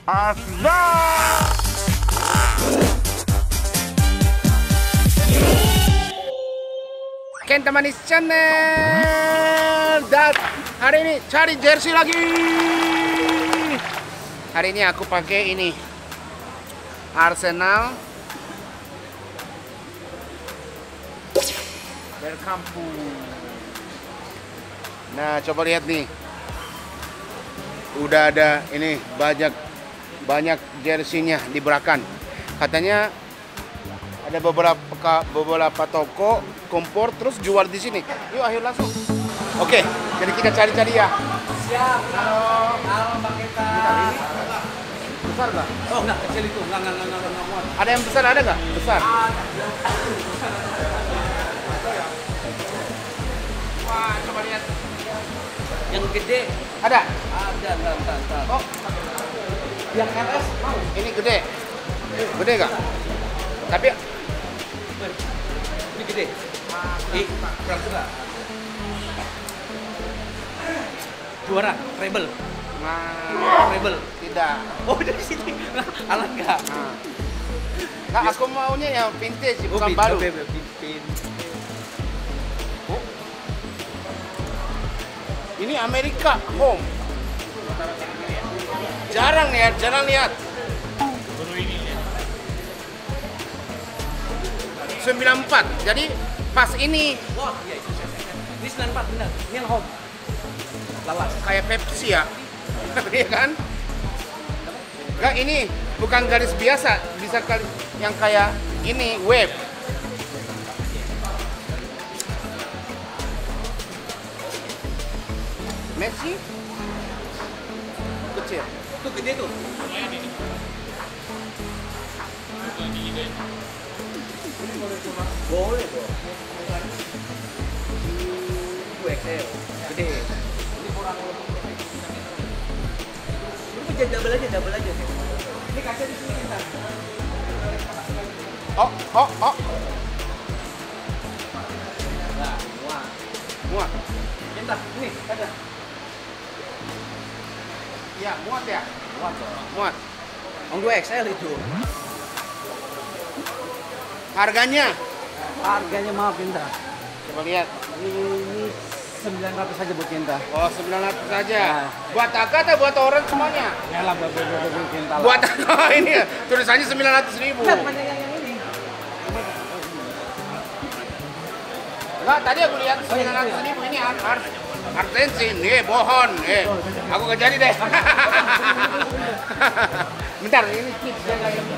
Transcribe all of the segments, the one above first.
Asda. Kenta Manis Channel. Dan hari ini cari jersey lagi. Hari ini aku pakai ini Arsenal Bergkamp. Nah, coba lihat nih. Udah ada ini banyak jersinya diberakan. Katanya ada beberapa toko kompor terus jual di sini. Yuk, ayo langsung. Oke, jadi kita cari-cari ya. Siap. Halo. Halo Mbak Kita. Besar nggak? Oh enggak, kecil itu. Enggak muat. Ada yang besar, ada nggak? Besar. Wah, coba lihat. Yang gede Ada? ada, entar. Oh, Yang LS mau. ini gede. Gede nggak? Tapi Ini gede. Berapa juga? Juara, treble. Treble. Tidak. Oh, dari sini. Alat enggak? Nah, aku maunya yang vintage, bukan baru. Oh. Ini Amerika Home. Jarang lihat. 94. Jadi pas ini Wah, iya itu. Ini 94 benar. Ini yang home. Lawas. kayak Pepsi ya. Iya kan? Enggak, ini bukan garis biasa, bisa kali yang kayak ini wave. Messi kecil. Tuh gede tuh. Boleh dong. Itu XL. Gede. Ini kurang ini double aja. Ini kaca di sini kita. Oh. Nah, Muat. Entar, ini ada. Ya, muat ya? Muat dong. Muat. Yang 2XL itu. Harganya? Harganya maaf Kinta. Coba lihat. Ini 900 saja buat Kinta. Oh, 900 saja. Nah. Buat Aka atau buat orang semuanya? Ya lah buat Kinta lah. Buat Aka ini ya, tulisannya 900.000. Enggak, bukan yang ini. Enggak, tadi aku lihat 900.000 ini Artensin, bohon, aku gak jadi deh. Bentar, ini tips jaga ini.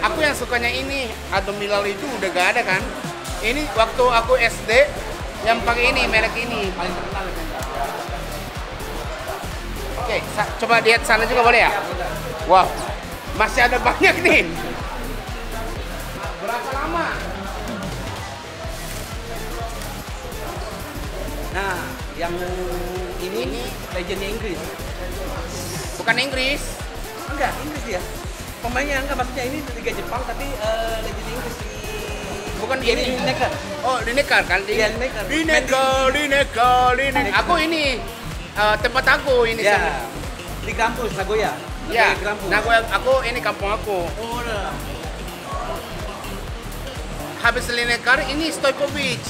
Aku yang sukanya ini, Adam Milal itu udah gak ada kan? Ini waktu aku SD yang pakai ini, merek ini. Paling terkenal ya. Oke, coba lihat sana juga boleh ya? Wow, masih ada banyak nih. Berapa lama? Nah, yang ini legendnya Inggris. Bukan Inggris. Enggak, Inggris dia. Pemainnya enggak, maksudnya ini Liga Jepang tapi legend Inggris di Bukan ini ini. Lineker. Oh, Lineker kan? Iya, Lineker. Lineker. Aku ini tempat aku ini Ya. sama. Di kampus Nagoya. Ya, Di kampus. nah aku ini kampung aku. Oh, udah. Habis Lineker ini Stojkovic.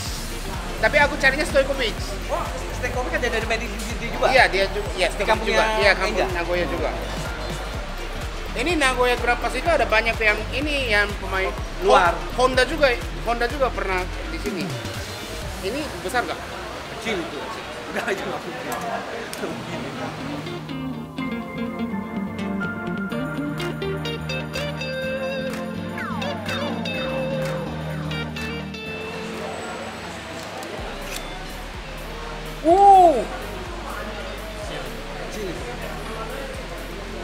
Tapi aku carinya Stojkovic. Oh, Stojkovic kan dari Medicine juga. Iya, dia juga. Iya, Di Stojkovic kampungnya juga. Iya, kampung Enja. Nagoya juga. Ini Nagoya Grampus itu ada banyak yang ini yang pemain Luar. Honda juga pernah di sini. Ini besar nggak? Kecil itu. Enggak aja enggak mungkin.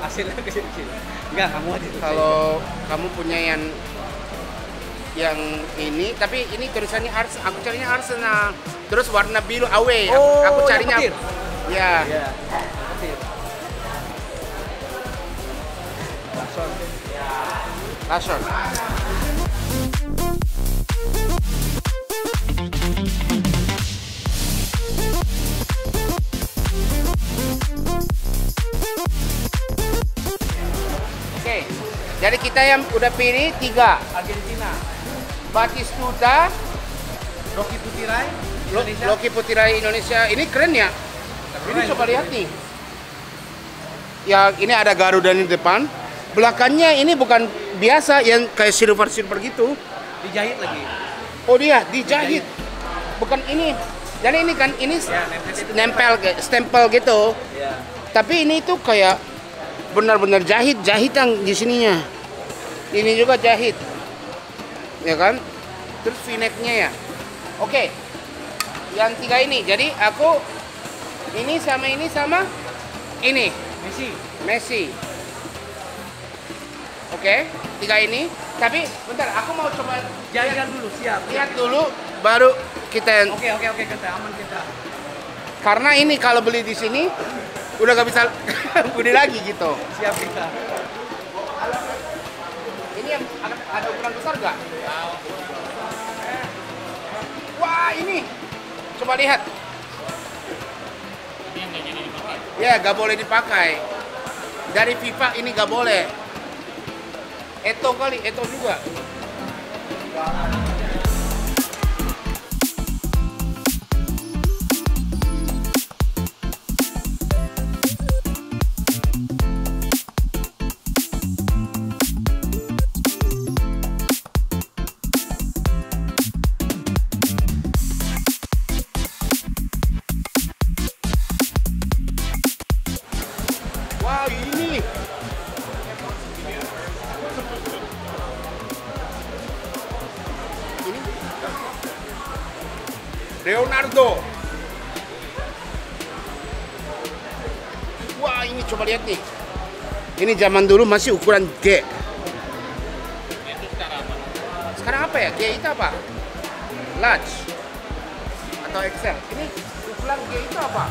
Hasilnya kecil-kecil. Enggak, kamu aja. Kalau kamu punya yang ini, tapi ini tulisannya Arsenal. Aku carinya Arsenal. Terus warna biru away. Aku carinya. Petir. Ya. Iya. Petir. Lason. Oke, jadi kita yang udah pilih 3. Argentina. Batistuta, Rocky Putirai. Indonesia. Loki Putirai Indonesia. Ini keren ya. Ini coba lihat nih. Ya, ini ada Garuda di depan. Belakangnya ini bukan biasa yang kayak silver gitu. Dijahit lagi. Oh dia dijahit. Bukan ini. Jadi ini kan ini Ya, nempel stempel gitu. Ya. Tapi ini tuh kayak benar-benar jahitan di sininya. Ini juga jahit. Ya kan? Terus V-neck-nya ya. Oke. Yang 3 ini. Jadi aku ini sama ini. Messi. Oke, 3 ini. Tapi bentar, aku mau coba Jalan dulu, siap. lihat dulu baru kita. Oke, kita aman kita. Karena ini kalau beli di sini udah gak bisa beli lagi gitu. Siap kita. Ini yang ada ukuran besar nggak? Wah ini, coba lihat. Ya gak boleh dipakai. Dari FIFA ini gak boleh. Eto juga. Wah ini. Leonardo. Wah ini coba lihat nih. Ini zaman dulu masih ukuran G. Sekarang apa ya? G itu apa? Large atau XL? Ini ukuran G itu apa?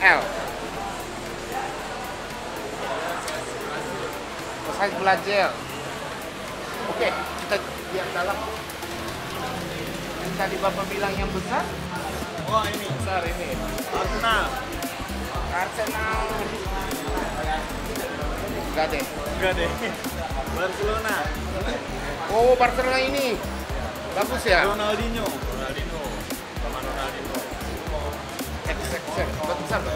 L. Size belajar. Oke, kita lihat dalam. Tadi Bapak bilang yang besar. Oh ini besar ini. Arsenal. Enggak deh. Barcelona. Oh, Barcelona ini. Bagus ya? Ronaldinho. XXL. Besar.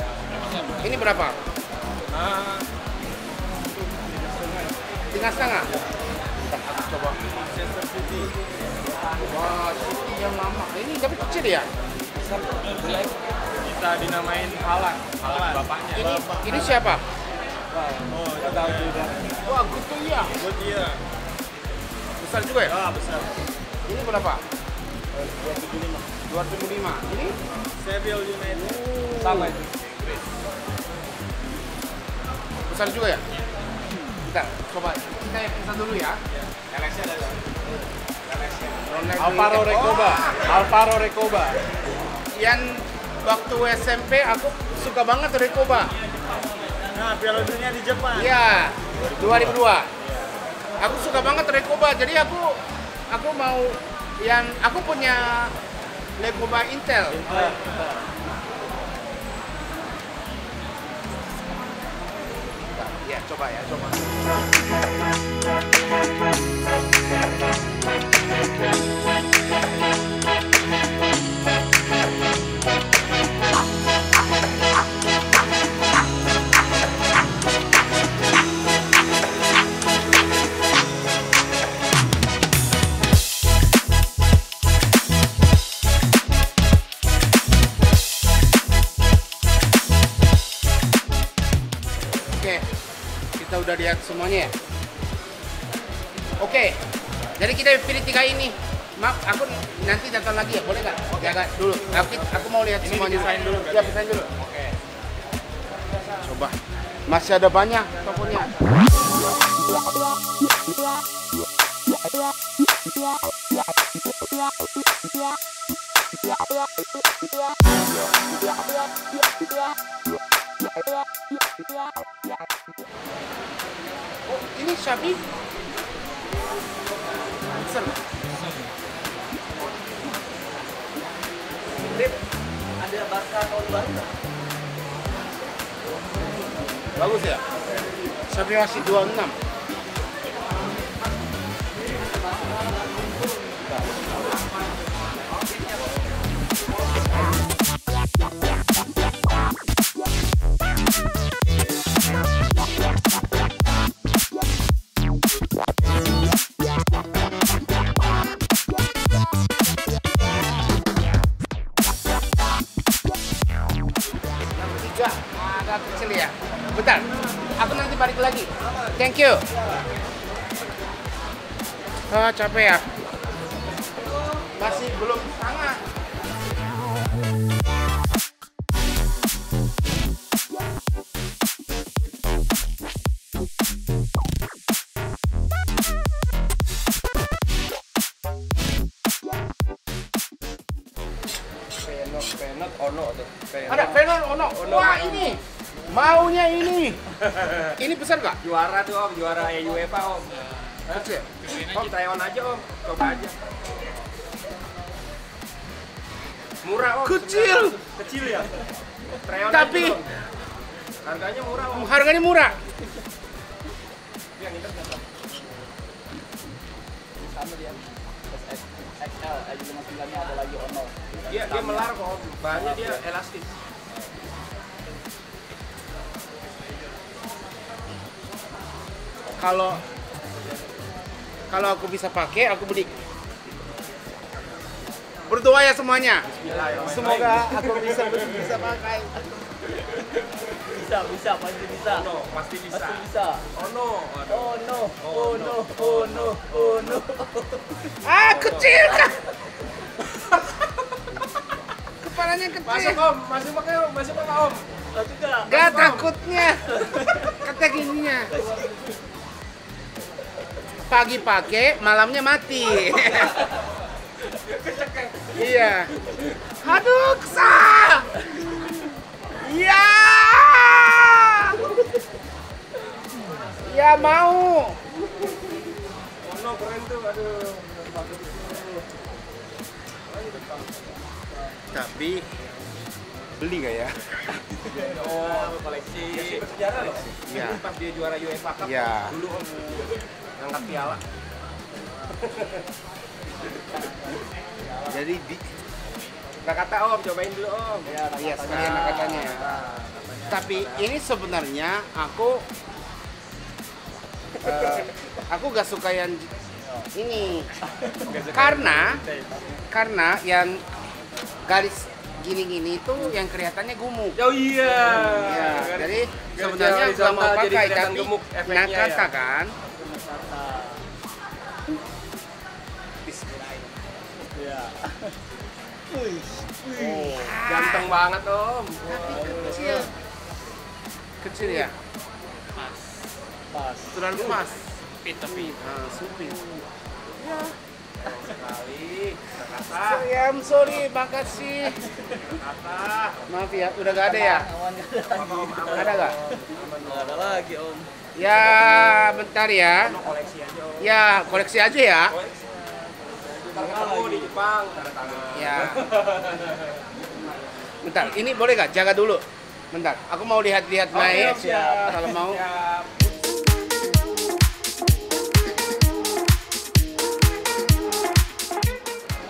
Ini berapa? 3,5. Aku coba. Manchester City. Wah, City yang lama. Ini tapi kecil ya? Kita dinamain Haaland bapaknya. Ini siapa? Oh, kita udah. Wah, gitu ya. Buat dia. Besar juga ya? Besar. Ini berapa? 275. 275. Ini? Sheffield United. Sama itu. Besar juga ya? Bentar, coba kita yang bisa dulu ya. LS-nya ada. Alvaro Recoba. Yang waktu SMP aku suka banget Recoba. Nah, Piala Dunia di Jepang. Iya, 2002. Aku suka banget Recoba. Jadi aku mau yang aku punya Recoba Intel. Ya, coba. Oke, kita udah lihat semuanya ya. Oke, jadi kita pilih 3 ini. Maaf, aku nanti datang lagi ya, boleh nggak? Jaga dulu. Aku mau lihat Ini semuanya. desain dulu Ya, desain dulu. Oke. coba. Masih ada banyak tokonya. Oh, ini Shopee. Rip, ada bakar tahun baru nggak? Bagus ya? Shopee masih 26. Agak kecil ya. Bentar, aku nanti balik lagi. Thank you. Ah, capek ya. Masih belum setengah. Penot ono tuh. Ada Venom Ono. Wah, ini. Maunya ini. Ini besar nggak? Juara tuh om, juara UEFA om. Kecil. Om Taiwan aja om, coba aja. Murah om. Kecil. Kecil ya. Taiwan Tapi aja, om. Harganya murah om. harganya murah. Yang ini kan sama dia. XL, aja 59-nya ada lagi Ono. Dia melar kok om. Bahannya dia elastis. Kalau aku bisa pakai, aku beli. Berdoa ya semuanya. Semoga aku bisa pakai. Bisa, pasti bisa. Ono, pasti bisa. Pasti bisa. Ono. Ah, kecil kan? Kepalanya kecil. Masuk om, masuk pakai om, masuk pakai om. Juga. Gak takutnya. Kata gininya. Pagi pakai, malamnya mati. Iya. Aduh, kesal. Iya. Ya mau. Ono keren tuh, aduh. Tapi beli nggak ya? Oh, koleksi. Sejarah loh. Iya. Ini pas dia juara UEFA Cup. Iya. Dulu om ngangkat piala. Jadi Kata om, cobain dulu om. iya sekalian katanya. Tapi ini sebenarnya aku gak suka yang ini karena yang garis gini-gini itu yang kelihatannya gemuk. Oh iya. Ya, jadi sebenarnya gak mau pakai tapi gemuk efeknya nakata ya. kan. Iya. Ganteng banget om. Tapi kecil. Kecil ya? Pas. Terlalu pas. Tapi Supit. sekali. Kata. Sayang, sorry, makasih. Kata. Maaf ya, udah gak ada ya? Ada gak? Nggak ada lagi om. Ya, bentar ya. Koleksi aja om. Ya, koleksi aja ya. Ketemu di Jepang. Tanda tangan. Ya. Bentar, ini boleh gak? Jaga dulu. Bentar, aku mau lihat-lihat naik. Siap. Kalau mau. Siap.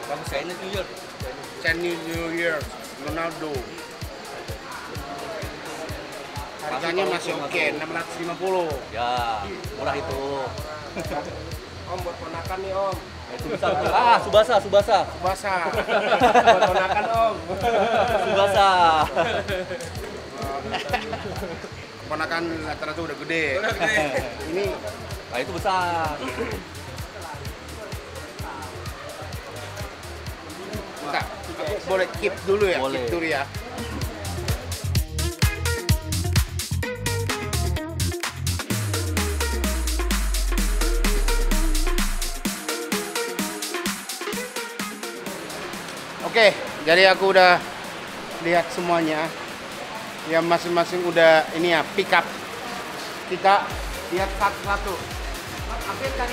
Bagus saya ini New York. Chinese New Year, Ronaldo. Harganya masih oke, 650. Ya, murah itu. Om buat ponakan nih om. Itu bisa. Subasa. Basah. Buat ponakan om. Subasa. Ponakan rata-rata udah gede. Udah gede. Ini Nah, itu besar. bentar, aku boleh keep dulu ya? Boleh. Keep dulu ya. Jadi aku udah lihat semuanya. Ya masing-masing udah ini ya pick up. Kita lihat satu-satu. Ambil tadi.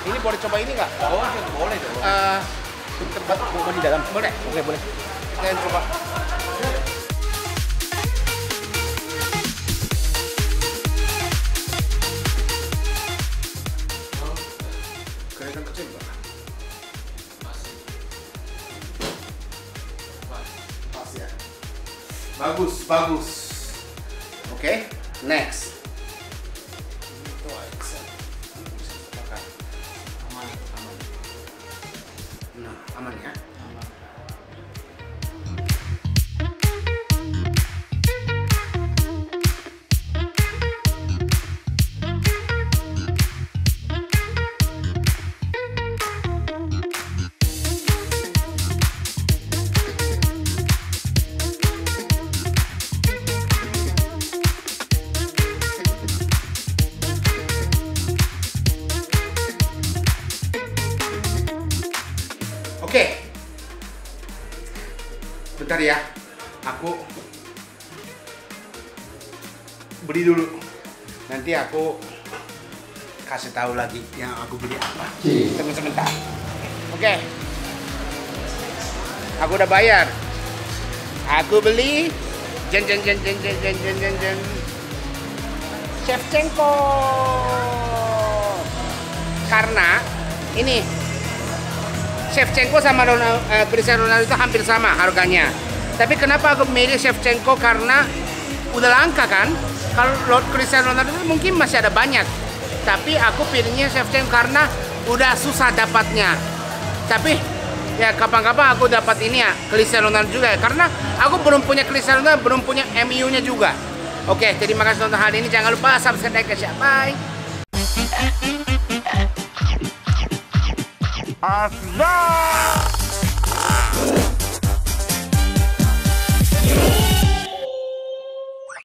Ini boleh coba ini nggak? Oh, boleh dong. Tempat mau di dalam. Boleh. Oke, boleh. Kita coba. Kelihatan kecil nggak? Pas ya. Bagus, bagus. Oke, next. Nah, aman ya. Oke, bentar ya, aku beli dulu. Nanti aku kasih tahu lagi yang aku beli apa. Tunggu sebentar. Oke, aku udah bayar. Aku beli jen Shevchenko. Karena ini Shevchenko sama Cristiano Ronaldo itu hampir sama harganya. Tapi kenapa aku milih Shevchenko? Karena udah langka kan. Kalau Cristiano Ronaldo itu mungkin masih ada banyak. Tapi aku pilihnya Shevchenko karena udah susah dapatnya. Tapi ya kapan-kapan aku dapat ini ya Cristiano Ronaldo juga ya. Karena aku belum punya Cristiano Ronaldo, belum punya MU-nya juga. Oke, terima kasih nonton hari ini. Jangan lupa subscribe, like, share, bye. Aslan!